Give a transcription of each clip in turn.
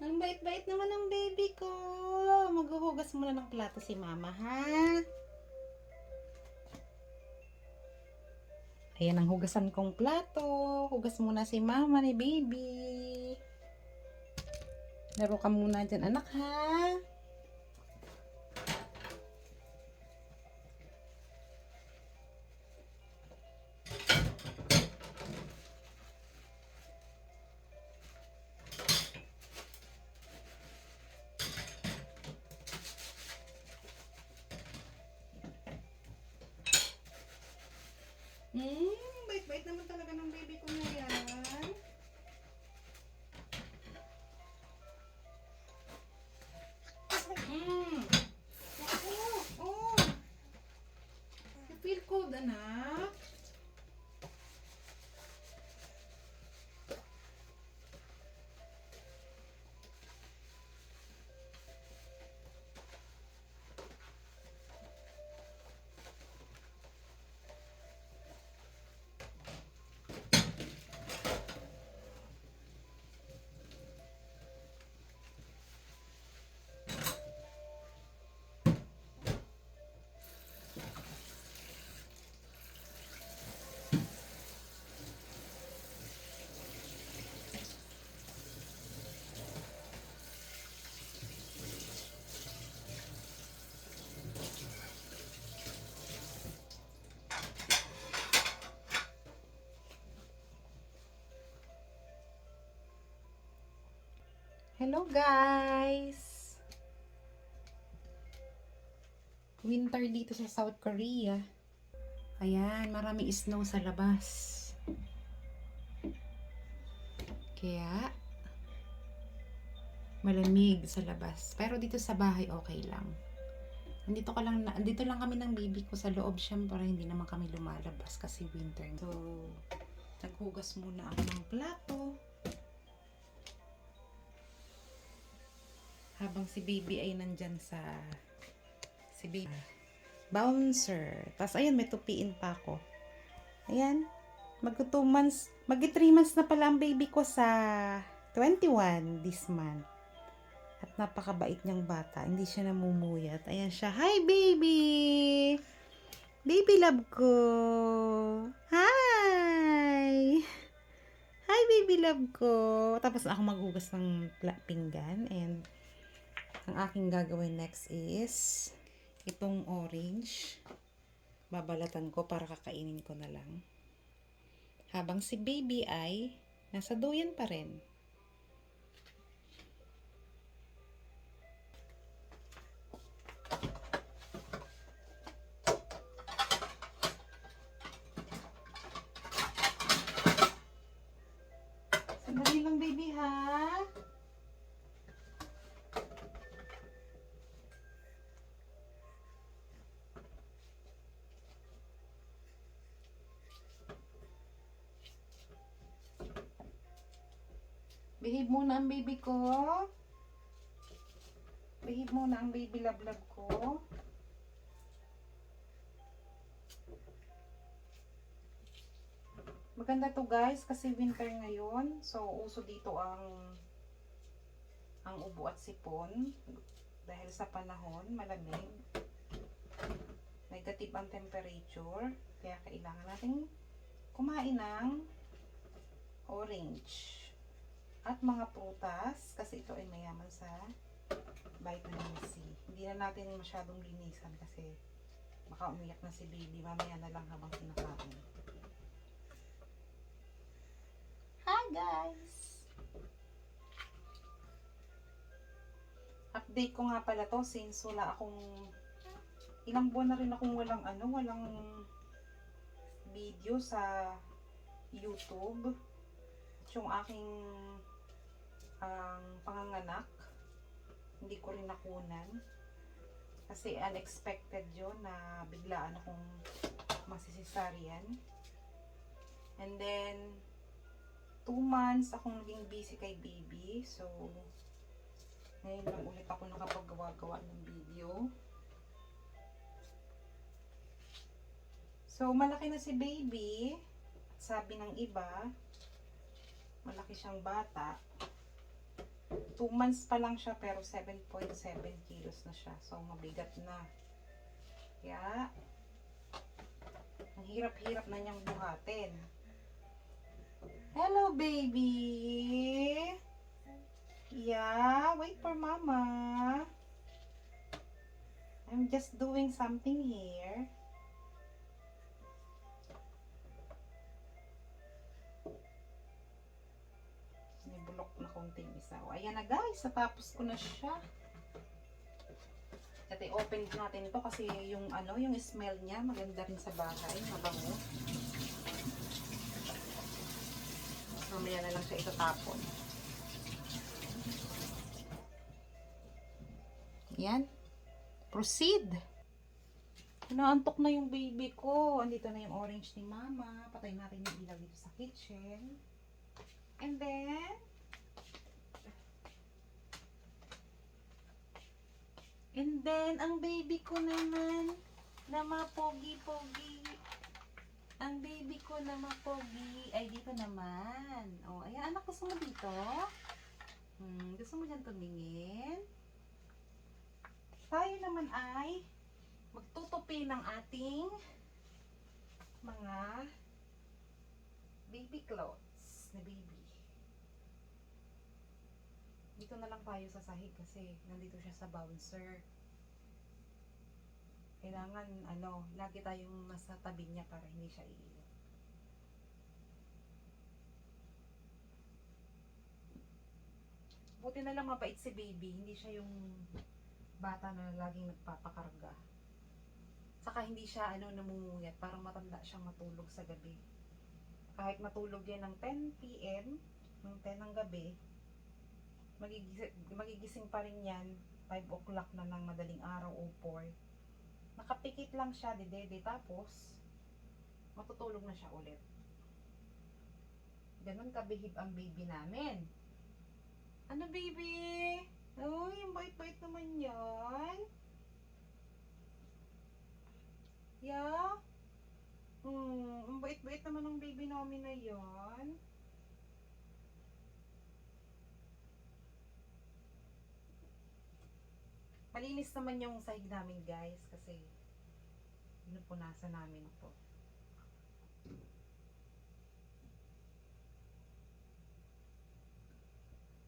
Ang bait-bait naman ng baby ko. Maghuhugas muna ng plato si mama, ha? Ayan ang hugasan kong plato. Hugas muna si mama ni baby. Laro ka muna dyan, anak, ha? Bait-bait naman talaga ng baby ko na yan. Ako, oh. You feel cold, anak? Hello, guys! Winter dito sa South Korea. Ayan, maraming snow sa labas. Kaya, malamig sa labas. Pero dito sa bahay, okay lang. Andito lang kami ng baby ko sa loob, syempre hindi naman kami lumalabas kasi winter. So, naghugas muna ako ng plato. Habang si baby ay nandyan si baby bouncer. Tapos ayan, may tupiin pa ako. Ayan, mag-2 months, mag-3 months na pala ang baby ko sa 21 this month. At napakabait niyang bata. Hindi siya namumuyat. Ayan siya. Hi, baby! Baby love ko! Hi! Hi, baby love ko! Tapos ako maghugas ng pinggan. And ang aking gagawin next is itong orange. Babalatan ko para kakainin ko na lang. Habang si baby ay nasa duyan pa rin. Sandali lang, baby, ha? Behave muna ang baby ko. Behave muna ang baby love ko. Maganda to, guys, kasi winter ngayon. So, uso dito ang ubo at sipon. Dahil sa panahon, malamig. Negative ang temperature. Kaya kailangan natin kumain ng orange. At mga prutas, kasi ito ay mayaman sa vitamin C. Hindi na natin masyadong linisan kasi baka umiyak na si baby. Mamaya na lang habang kinakain. Hi, guys! Update ko nga pala to since wala akong ilang buwan na rin akong walang video sa YouTube. Yung aking panganganak, hindi ko rin nakunan kasi unexpected yun na biglaan akong masisisaryan. And then 2 months akong naging busy kay baby, so ngayon lang ulit ako nakapagawa-gawa ng video. So malaki na si baby. Sabi ng iba, malaki siyang bata. 2 2 months pa lang siya pero 7.7 kilos na siya. So, mabigat na. Kaya, ang hirap-hirap na niyang buhatin. Hello, baby! Yeah, wait for mama. I'm just doing something here. May bulok na konting isa. O, ayan na guys, natapos ko na siya. At i-open natin ito kasi yung ano, yung smell niya maganda rin sa bahay, mabango. Mamaya na lang siya itatapon. Yan. Proceed. Naantok na yung baby ko. Andito na yung orange ni mama. Patay natin yung ilaw dito sa kitchen. And then, ang baby ko naman na mapogi-pogi. Ang baby ko na mapogi ay dito naman. O, ayan, anak, gusto mo dito? Gusto mo dyan tumingin? Tayo naman ay magtutupi ng ating mga baby clothes na baby. Dito na lang tayo sa sahig kasi nandito siya sa bouncer. Kailangan, lagi tayong nasa tabi niya para hindi siya iiyak. Buti na lang mabait si baby. Hindi siya yung bata na laging nagpapakarga. Saka hindi siya, namumuyat. Parang matanda siyang matulog sa gabi. Kahit matulog yan ng 10 p.m., ng 10 ng gabi, magigising pa rin yan 5 o'clock na ng madaling araw o 4. Nakapikit lang siya, dede, tapos matutulog na siya ulit. Ganun kabihib ang baby namin. Ano, baby? Uy, ang bait-bait naman yan. Yeah? Ang bait-bait naman ng baby namin na yan. Malinis naman yung sahig namin, guys, kasi pinupunasan namin ito.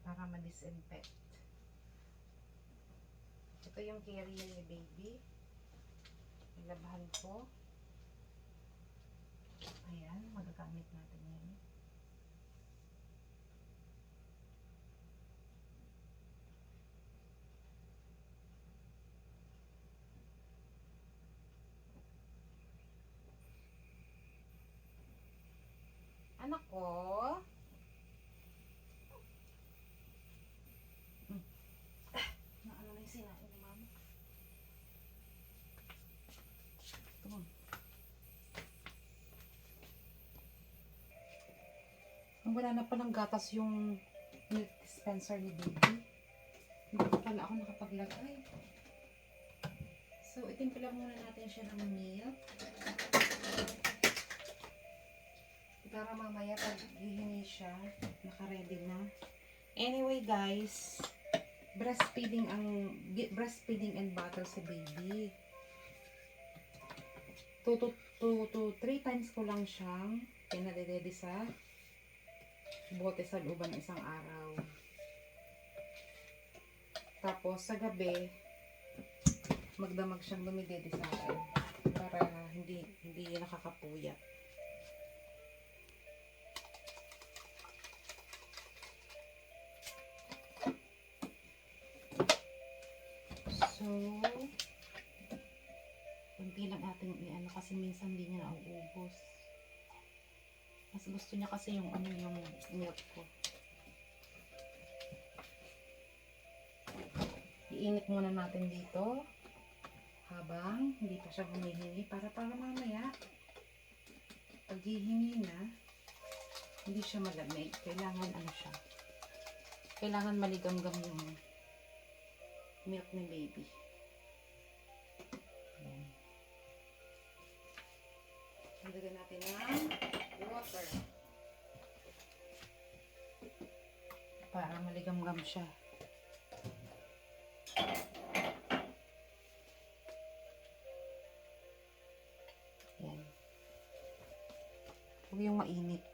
Para ma-disinfect. Ito yung carrier ni baby. Nilabahan ko. Ayan, magagamit natin yan. Anak ko. Ano na yung sinain ni mama? Come on. Wala na palang gatas yung milk dispenser ni baby. Hindi pa pala ako nakapaglagay. So, itimpla muna natin siya ng milk. Para mamaya pag hihingi siya, naka-ready na. Anyway guys, breastfeeding and bottle si baby. 2 to 3 times ko lang siyang pinadedede sa bote sa looban ng isang araw. Tapos sa gabi, magdamag siyang dumidede sa akin para hindi nakakapuyat. So, kunti lang ating i-ano kasi minsan hindi niya nauubos. Mas gusto niya kasi yung yung milk ko. Iinit muna natin dito habang hindi pa siya humihingi para mamaya pag hihingi na hindi siya malamig. Kailangan kailangan maligamgam yung milk ni baby. Ayan. Lagyan natin ng water para maligamgam siya. yung mainit.